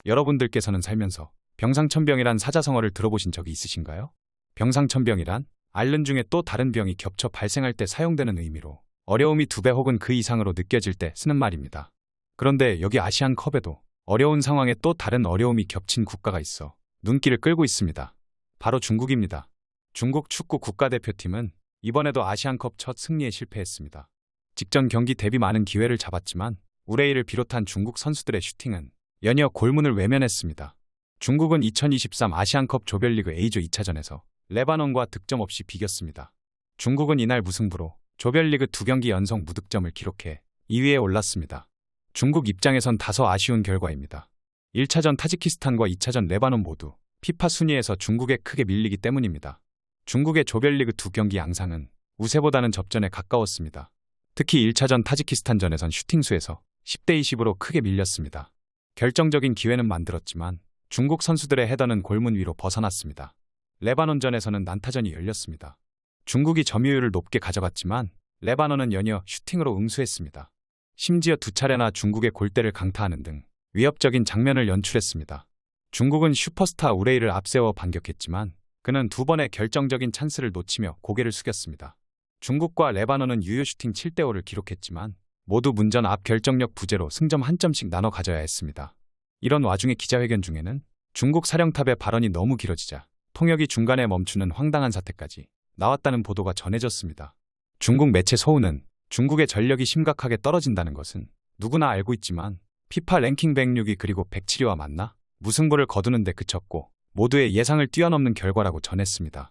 여러분들께서는 살면서 병상천병이란 사자성어를 들어보신 적이 있으신가요? 병상천병이란 앓는 중에 또 다른 병이 겹쳐 발생할 때 사용되는 의미로 어려움이 2배 혹은 그 이상으로 느껴질 때 쓰는 말입니다. 그런데 여기 아시안컵에도 어려운 상황에 또 다른 어려움이 겹친 국가가 있어 눈길을 끌고 있습니다. 바로 중국입니다. 중국 축구 국가대표팀은 이번에도 아시안컵 첫 승리에 실패했습니다. 직전 경기 대비 많은 기회를 잡았지만 우레이를 비롯한 중국 선수들의 슈팅은 연이어 골문을 외면했습니다. 중국은 2023 아시안컵 조별리그 A조 2차전에서 레바논과 득점 없이 비겼습니다. 중국은 이날 무승부로 조별리그 2경기 연속 무득점을 기록해 2위에 올랐습니다. 중국 입장에선 다소 아쉬운 결과입니다. 1차전 타지키스탄과 2차전 레바논 모두 피파 순위에서 중국에 크게 밀리기 때문입니다. 중국의 조별리그 2경기 양상은 우세보다는 접전에 가까웠습니다. 특히 1차전 타지키스탄전에선 슈팅수에서 10대 20으로 크게 밀렸습니다. 결정적인 기회는 만들었지만 중국 선수들의 헤더는 골문 위로 벗어났습니다. 레바논전에서는 난타전이 열렸습니다. 중국이 점유율을 높게 가져갔지만 레바논은 연이어 슈팅으로 응수했습니다. 심지어 2차례나 중국의 골대를 강타하는 등 위협적인 장면을 연출했습니다. 중국은 슈퍼스타 우레이를 앞세워 반격했지만 그는 2번의 결정적인 찬스를 놓치며 고개를 숙였습니다. 중국과 레바논은 유효 슈팅 7대 5를 기록했지만 모두 문전 앞 결정력 부재로 승점 1점씩 나눠 가져야 했습니다. 이런 와중에 기자회견 중에는 중국 사령탑의 발언이 너무 길어지자 통역이 중간에 멈추는 황당한 사태까지 나왔다는 보도가 전해졌습니다. 중국 매체 소우는 중국의 전력이 심각하게 떨어진다는 것은 누구나 알고 있지만 피파 랭킹 106위 그리고 107위와 맞나? 무승부를 거두는 데 그쳤고 모두의 예상을 뛰어넘는 결과라고 전했습니다.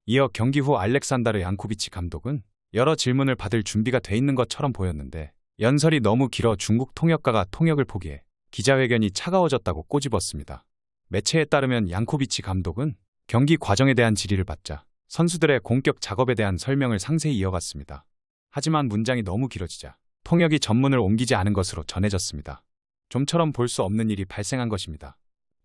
이어 경기 후 알렉산다르 양코비치 감독은 여러 질문을 받을 준비가 돼 있는 것처럼 보였는데 연설이 너무 길어 중국 통역가가 통역을 포기해 기자회견이 차가워졌다고 꼬집었습니다. 매체에 따르면 양코비치 감독은 경기 과정에 대한 질의를 받자 선수들의 공격 작업에 대한 설명을 상세히 이어갔습니다. 하지만 문장이 너무 길어지자 통역이 전문을 옮기지 않은 것으로 전해졌습니다. 좀처럼 볼 수 없는 일이 발생한 것입니다.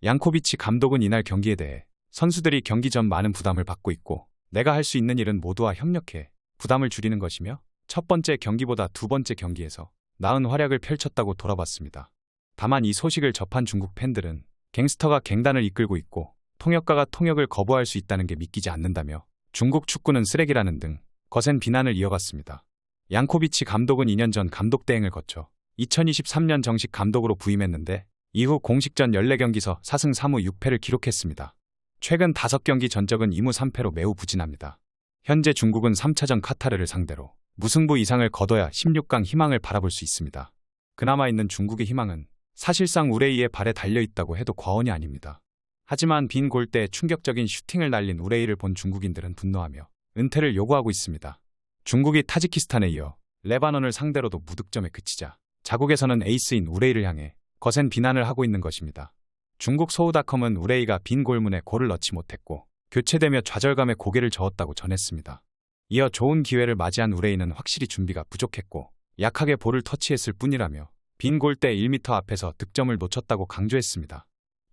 양코비치 감독은 이날 경기에 대해 선수들이 경기 전 많은 부담을 받고 있고 내가 할 수 있는 일은 모두와 협력해 부담을 줄이는 것이며 첫 번째 경기보다 두 번째 경기에서 나은 활약을 펼쳤다고 돌아봤습니다. 다만 이 소식을 접한 중국 팬들은 갱스터가 갱단을 이끌고 있고 통역가가 통역을 거부할 수 있다는 게 믿기지 않는다며 중국 축구는 쓰레기라는 등 거센 비난을 이어갔습니다. 양코비치 감독은 2년 전 감독 대행을 거쳐 2023년 정식 감독으로 부임했는데 이후 공식전 14경기서 4승 3무 6패를 기록했습니다. 최근 5경기 전적은 2무 3패로 매우 부진합니다. 현재 중국은 3차전 카타르를 상대로 무승부 이상을 거둬야 16강 희망을 바라볼 수 있습니다. 그나마 있는 중국의 희망은 사실상 우레이의 발에 달려있다고 해도 과언이 아닙니다. 하지만 빈 골대에 충격적인 슈팅을 날린 우레이를 본 중국인들은 분노하며 은퇴를 요구하고 있습니다. 중국이 타지키스탄에 이어 레바논을 상대로도 무득점에 그치자 자국에서는 에이스인 우레이를 향해 거센 비난을 하고 있는 것입니다. 중국 소우닷컴은 우레이가 빈 골문에 골을 넣지 못했고 교체되며 좌절감에 고개를 저었다고 전했습니다. 이어 좋은 기회를 맞이한 우레이는 확실히 준비가 부족했고 약하게 볼을 터치했을 뿐이라며 빈 골대 1m 앞에서 득점을 놓쳤다고 강조했습니다.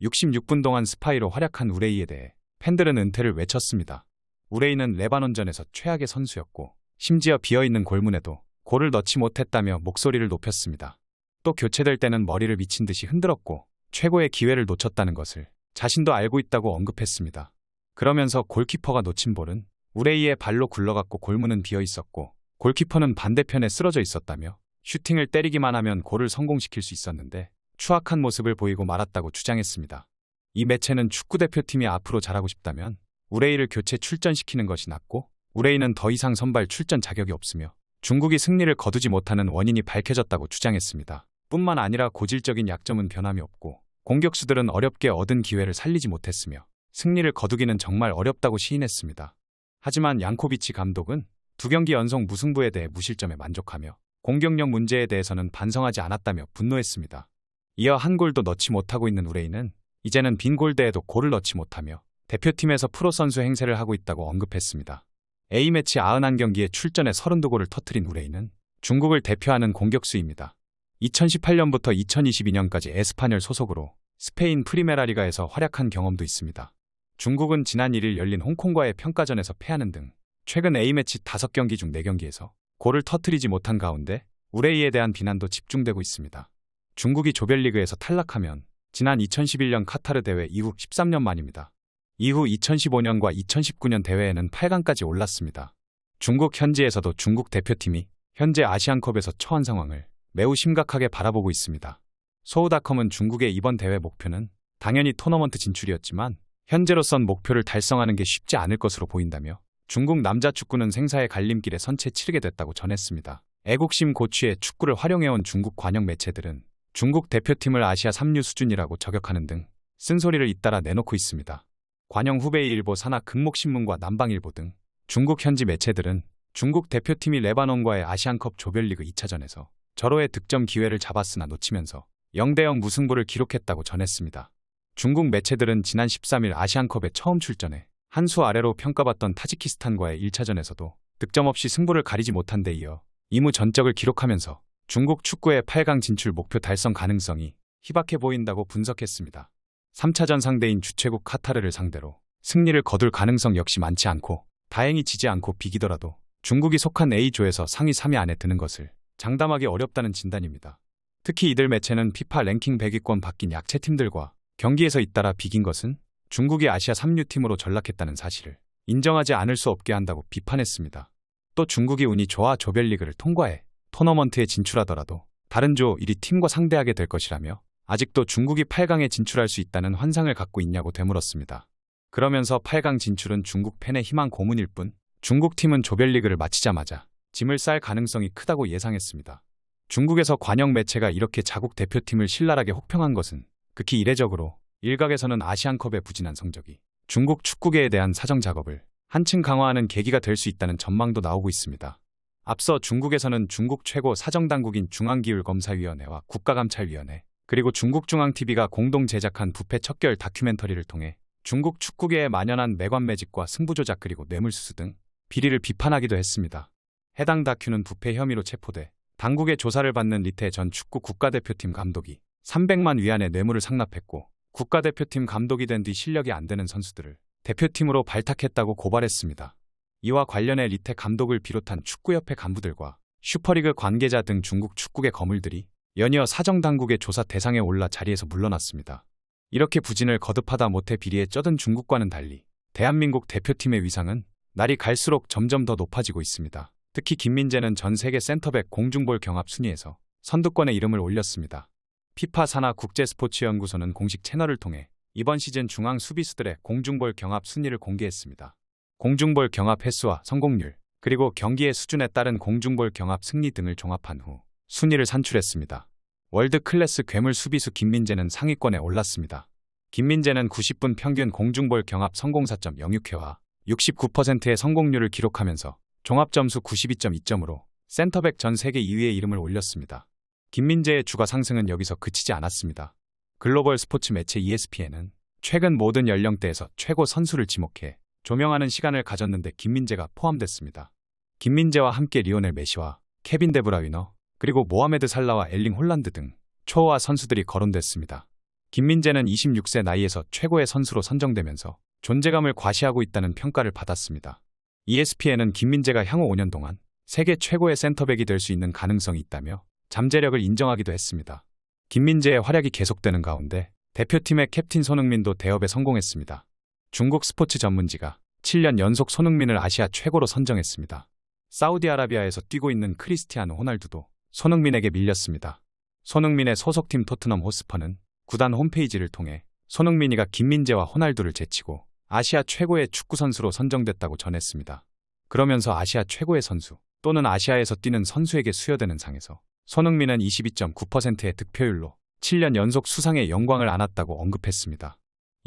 66분 동안 스파이로 활약한 우레이에 대해 팬들은 은퇴를 외쳤습니다. 우레이는 레바논전에서 최악의 선수였고 심지어 비어있는 골문에도 골을 넣지 못했다며 목소리를 높였습니다. 또 교체될 때는 머리를 미친 듯이 흔들었고 최고의 기회를 놓쳤다는 것을 자신도 알고 있다고 언급했습니다. 그러면서 골키퍼가 놓친 볼은 우레이의 발로 굴러갔고 골문은 비어있었고 골키퍼는 반대편에 쓰러져 있었다며 슈팅을 때리기만 하면 골을 성공시킬 수 있었는데 추악한 모습을 보이고 말았다고 주장했습니다. 이 매체는 축구대표팀이 앞으로 잘하고 싶다면 우레이를 교체 출전시키는 것이 낫고 우레이는 더 이상 선발 출전 자격이 없으며 중국이 승리를 거두지 못하는 원인이 밝혀졌다고 주장했습니다. 뿐만 아니라 고질적인 약점은 변함이 없고 공격수들은 어렵게 얻은 기회를 살리지 못했으며 승리를 거두기는 정말 어렵다고 시인했습니다. 하지만 양코비치 감독은 2경기 연속 무승부에 대해 무실점에 만족하며 공격력 문제에 대해서는 반성하지 않았다며 분노했습니다. 이어 한 골도 넣지 못하고 있는 우레이는 이제는 빈 골대에도 골을 넣지 못하며 대표팀에서 프로 선수 행세를 하고 있다고 언급했습니다. A매치 91경기에 출전해 32골을 터뜨린 우레이는 중국을 대표하는 공격수입니다. 2018년부터 2022년까지 에스파뇰 소속으로 스페인 프리메라리가에서 활약한 경험도 있습니다. 중국은 지난 1일 열린 홍콩과의 평가전에서 패하는 등 최근 A매치 5경기 중 4경기에서 골을 터뜨리지 못한 가운데 우레이에 대한 비난도 집중되고 있습니다. 중국이 조별리그에서 탈락하면 지난 2011년 카타르 대회 이후 13년 만입니다. 이후 2015년과 2019년 대회에는 8강까지 올랐습니다. 중국 현지에서도 중국 대표팀이 현재 아시안컵에서 처한 상황을 매우 심각하게 바라보고 있습니다. 소우닷컴은 중국의 이번 대회 목표는 당연히 토너먼트 진출이었지만 현재로선 목표를 달성하는 게 쉽지 않을 것으로 보인다며 중국 남자 축구는 생사의 갈림길에 선체 치르게 됐다고 전했습니다. 애국심 고취에 축구를 활용해온 중국 관영 매체들은 중국 대표팀을 아시아 3류 수준이라고 저격하는 등 쓴소리를 잇따라 내놓고 있습니다. 관영 후베이 일보 산하 금목신문과 남방일보 등 중국 현지 매체들은 중국 대표팀이 레바논과의 아시안컵 조별리그 2차전에서 절호의 득점 기회를 잡았으나 놓치면서 0대0 무승부를 기록했다고 전했습니다. 중국 매체들은 지난 13일 아시안컵에 처음 출전해 한 수 아래로 평가받던 타지키스탄과의 1차전에서도 득점 없이 승부를 가리지 못한 데 이어 이무 전적을 기록하면서 중국 축구의 8강 진출 목표 달성 가능성이 희박해 보인다고 분석했습니다. 3차전 상대인 주최국 카타르를 상대로 승리를 거둘 가능성 역시 많지 않고 다행히 지지 않고 비기더라도 중국이 속한 A조에서 상위 3위 안에 드는 것을 장담하기 어렵다는 진단입니다. 특히 이들 매체는 피파 랭킹 100위권 바뀐 약체팀들과 경기에서 잇따라 비긴 것은 중국이 아시아 3류 팀으로 전락했다는 사실을 인정하지 않을 수 없게 한다고 비판했습니다. 또 중국이 운이 좋아 조별리그를 통과해 토너먼트에 진출하더라도 다른 조 1위 팀과 상대하게 될 것이라며 아직도 중국이 8강에 진출할 수 있다는 환상을 갖고 있냐고 되물었습니다. 그러면서 8강 진출은 중국 팬의 희망 고문일 뿐 중국 팀은 조별리그를 마치자마자 짐을 쌀 가능성이 크다고 예상했습니다. 중국에서 관영 매체가 이렇게 자국 대표팀을 신랄하게 혹평한 것은 극히 이례적으로 일각에서는 아시안컵의 부진한 성적이 중국 축구계에 대한 사정 작업을 한층 강화하는 계기가 될 수 있다는 전망도 나오고 있습니다. 앞서 중국에서는 중국 최고 사정당국인 중앙기율검사위원회와 국가감찰위원회 그리고 중국중앙TV가 공동 제작한 부패 척결 다큐멘터리를 통해 중국 축구계에 만연한 매관매직과 승부조작 그리고 뇌물수수 등 비리를 비판하기도 했습니다. 해당 다큐는 부패 혐의로 체포돼 당국의 조사를 받는 리태 전 축구 국가대표팀 감독이 300만 위안의 뇌물을 상납했고 국가대표팀 감독이 된 뒤 실력이 안 되는 선수들을 대표팀으로 발탁했다고 고발했습니다. 이와 관련해 리태 감독을 비롯한 축구협회 간부들과 슈퍼리그 관계자 등 중국 축구계 거물들이 연이어 사정당국의 조사 대상에 올라 자리에서 물러났습니다. 이렇게 부진을 거듭하다 못해 비리에 쩌든 중국과는 달리 대한민국 대표팀의 위상은 날이 갈수록 점점 더 높아지고 있습니다. 특히 김민재는 전 세계 센터백 공중볼 경합 순위에서 선두권에 이름을 올렸습니다. 피파 산하 국제스포츠연구소는 공식 채널을 통해 이번 시즌 중앙 수비수들의 공중볼 경합 순위를 공개했습니다. 공중볼 경합 횟수와 성공률, 그리고 경기의 수준에 따른 공중볼 경합 승리 등을 종합한 후 순위를 산출했습니다. 월드 클래스 괴물 수비수 김민재는 상위권에 올랐습니다. 김민재는 90분 평균 공중볼 경합 성공 4.06회와 69%의 성공률을 기록하면서 종합점수 92.2점으로 센터백 전 세계 2위의 이름을 올렸습니다. 김민재의 주가 상승은 여기서 그치지 않았습니다. 글로벌 스포츠 매체 ESPN은 최근 모든 연령대에서 최고 선수를 지목해 조명하는 시간을 가졌는데 김민재가 포함됐습니다. 김민재와 함께 리오넬 메시와 케빈 데브라위너, 그리고 모하메드 살라와 엘링 홀란드 등 초호화 선수들이 거론됐습니다. 김민재는 26세 나이에서 최고의 선수로 선정되면서 존재감을 과시하고 있다는 평가를 받았습니다. ESPN은 김민재가 향후 5년 동안 세계 최고의 센터백이 될 수 있는 가능성이 있다며 잠재력을 인정하기도 했습니다. 김민재의 활약이 계속되는 가운데 대표팀의 캡틴 손흥민도 대업에 성공했습니다. 중국 스포츠 전문지가 7년 연속 손흥민을 아시아 최고로 선정했습니다. 사우디아라비아에서 뛰고 있는 크리스티아노 호날두도 손흥민에게 밀렸습니다. 손흥민의 소속팀 토트넘 호스퍼는 구단 홈페이지를 통해 손흥민이가 김민재와 호날두를 제치고 아시아 최고의 축구선수로 선정됐다고 전했습니다. 그러면서 아시아 최고의 선수 또는 아시아에서 뛰는 선수에게 수여되는 상에서 손흥민은 22.9%의 득표율로 7년 연속 수상의 영광을 안았다고 언급했습니다.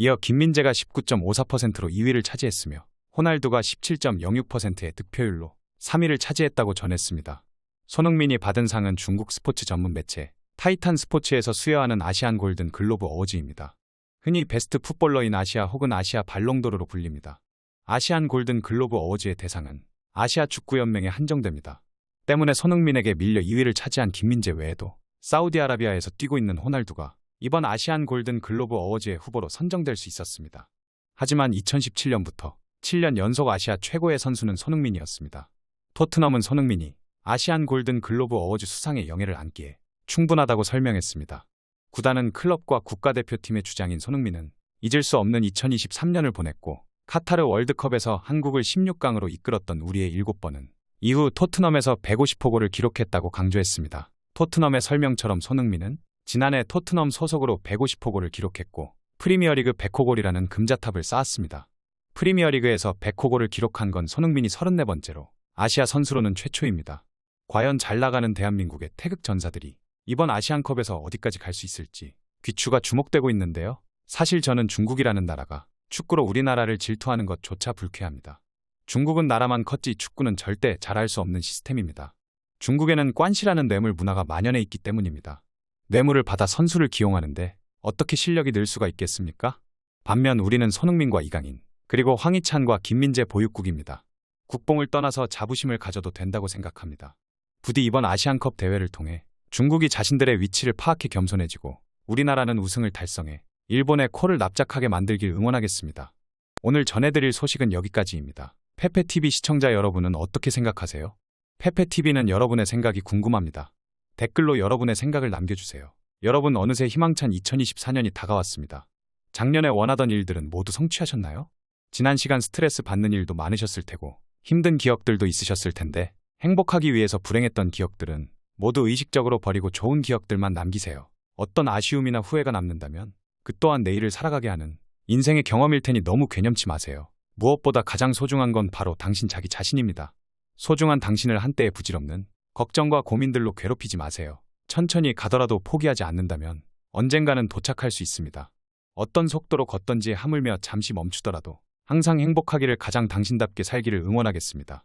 이어 김민재가 19.54%로 2위를 차지했으며 호날두가 17.06%의 득표율로 3위를 차지했다고 전했습니다. 손흥민이 받은 상은 중국 스포츠 전문 매체 타이탄 스포츠에서 수여하는 아시안 골든 글로브 어워즈입니다. 흔히 베스트 풋볼러인 아시아 혹은 아시아 발롱도르로 불립니다. 아시안 골든 글로브 어워즈의 대상은 아시아 축구연맹에 한정됩니다. 때문에 손흥민에게 밀려 2위를 차지한 김민재 외에도 사우디아라비아에서 뛰고 있는 호날두가 이번 아시안 골든 글로브 어워즈의 후보로 선정될 수 있었습니다. 하지만 2017년부터 7년 연속 아시아 최고의 선수는 손흥민이었습니다. 토트넘은 손흥민이 아시안 골든 글로브 어워즈 수상의 영예를 안기에 충분하다고 설명했습니다. 구단은 클럽과 국가대표팀의 주장인 손흥민은 잊을 수 없는 2023년을 보냈고 카타르 월드컵에서 한국을 16강으로 이끌었던 우리의 7번은 이후 토트넘에서 150호골을 기록했다고 강조했습니다. 토트넘의 설명처럼 손흥민은 지난해 토트넘 소속으로 150호골을 기록했고 프리미어리그 100호골이라는 금자탑을 쌓았습니다. 프리미어리그에서 100호골을 기록한 건 손흥민이 34번째로 아시아 선수로는 최초입니다. 과연 잘 나가는 대한민국의 태극 전사들이 이번 아시안컵에서 어디까지 갈 수 있을지 귀추가 주목되고 있는데요. 사실 저는 중국이라는 나라가 축구로 우리나라를 질투하는 것조차 불쾌합니다. 중국은 나라만 컸지 축구는 절대 잘할 수 없는 시스템입니다. 중국에는 꽌시라는 뇌물 문화가 만연해 있기 때문입니다. 뇌물을 받아 선수를 기용하는데 어떻게 실력이 늘 수가 있겠습니까? 반면 우리는 손흥민과 이강인, 그리고 황희찬과 김민재 보유국입니다. 국뽕을 떠나서 자부심을 가져도 된다고 생각합니다. 부디 이번 아시안컵 대회를 통해 중국이 자신들의 위치를 파악해 겸손해지고 우리나라는 우승을 달성해 일본의 코를 납작하게 만들길 응원하겠습니다. 오늘 전해드릴 소식은 여기까지입니다. 페페TV 시청자 여러분은 어떻게 생각하세요? 페페TV는 여러분의 생각이 궁금합니다. 댓글로 여러분의 생각을 남겨주세요. 여러분 어느새 희망찬 2024년이 다가왔습니다. 작년에 원하던 일들은 모두 성취하셨나요? 지난 시간 스트레스 받는 일도 많으셨을 테고 힘든 기억들도 있으셨을 텐데 행복하기 위해서 불행했던 기억들은 모두 의식적으로 버리고 좋은 기억들만 남기세요. 어떤 아쉬움이나 후회가 남는다면 그 또한 내일을 살아가게 하는 인생의 경험일 테니 너무 괴념치 마세요. 무엇보다 가장 소중한 건 바로 당신 자기 자신입니다. 소중한 당신을 한때의 부질없는 걱정과 고민들로 괴롭히지 마세요. 천천히 가더라도 포기하지 않는다면 언젠가는 도착할 수 있습니다. 어떤 속도로 걷던지 하물며 잠시 멈추더라도 항상 행복하기를, 가장 당신답게 살기를 응원하겠습니다.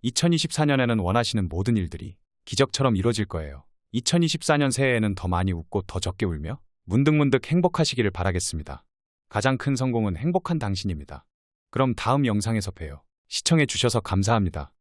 2024년에는 원하시는 모든 일들이 기적처럼 이루어질 거예요. 2024년 새해에는 더 많이 웃고 더 적게 울며 문득문득 행복하시기를 바라겠습니다. 가장 큰 성공은 행복한 당신입니다. 그럼 다음 영상에서 봬요. 시청해 주셔서 감사합니다.